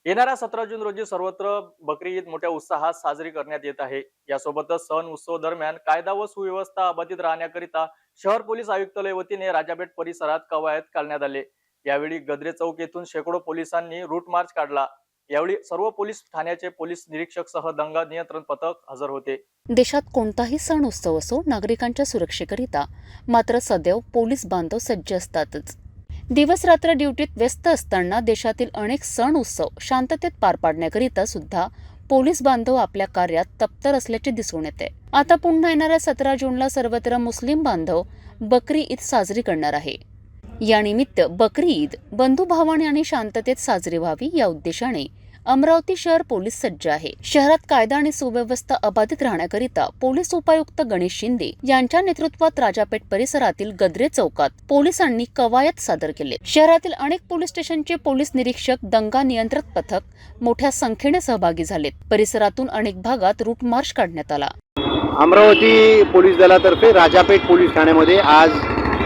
येणाऱ्या 17 जून रोजी सर्वत्र बकरी ईद मोठ्या उत्साहात साजरी करण्यात येत आहे. यासोबतच सण उत्सव दरम्यान कायदा व सुव्यवस्था अबाधित राहण्याकरिता शहर पोलीस आयुक्तालय वतीने राजापेठ परिसरात कवायत करण्यात आले. यावेळी गद्रे चौक येथून शेकडो पोलिसांनी रूट मार्च काढला. यावेळी सर्व पोलीस ठाण्याचे पोलीस निरीक्षक सह दंगा नियंत्रण पथक हजर होते. देशात कोणताही सण उत्सव असो, नागरिकांच्या सुरक्षेकरिता मात्र सदैव पोलीस बांधव सज्ज असतातच. दिवस रात्र ड्युटीत व्यस्त असताना देशातील अनेक सण उत्सव शांततेत पार पाडण्याकरिता सुद्धा पोलीस बांधव आपल्या कार्यात तत्पर असल्याचे दिसून येते. आता पुन्हा येणाऱ्या 17 जूनला सर्वत्र मुस्लिम बांधव बकरी ईद साजरी करणार आहे. यानिमित्त बकरी ईद बंधुभावाने आणि शांततेत साजरी व्हावी या उद्देशाने अमरावती शहर पोलीस सज्ज आहे. शहरात कायदा आणि सुव्यवस्था अबाधित राहण्याकरिता पोलीस उपायुक्त गणेश शिंदे यांच्या नेतृत्वात राजापेठ परिसरातील गद्रे चौकात पोलिसांनी कवायत सादर केले. शहरातील अनेक पोलीस स्टेशनचे पोलीस निरीक्षक, दंगा नियंत्रण पथक मोठ्या संख्येने सहभागी झालेत. परिसरातून अनेक भागात रूट मार्च काढण्यात आला. अमरावती पोलीस दलातर्फे राजापेठ पोलीस ठाण्यामध्ये आज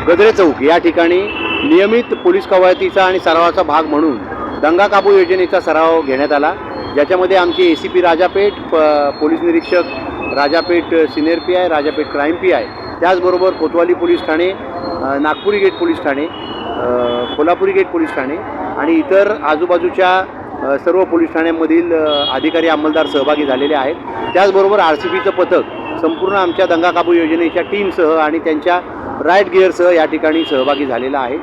गद्रे चौक या ठिकाणी नियमित पोलीस कवायतीचा आणि सरावाचा भाग म्हणून दंगा काबू योजनेचा सराव घेण्यात आला, ज्याच्यामध्ये आमचे एसीपी राजापेठ, पोलीस निरीक्षक Rajapeth senior PI, Rajapeth crime PI, त्याचबरोबर कोतवाली पोलीस ठाणे, नागपुरी गेट पोलीस ठाणे, कोल्हापुरी गेट पोलीस ठाणे आणि इतर आजूबाजूच्या सर्व पोलीस ठाण्यांमधील अधिकारी अंमलदार सहभागी झालेले आहेत. त्याचबरोबर RCPचं पथक संपूर्ण आमच्या दंगा काबू योजनेच्या टीमसह आणि त्यांच्या राईट गिअरसह या ठिकाणी सहभागी झालेला आहे.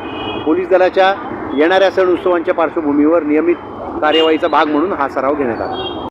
पोलीस दलाच्या येणाऱ्या सण उत्सवांच्या पार्श्वभूमीवर नियमित कार्यवाहीचा भाग म्हणून हा सराव घेण्यात आला.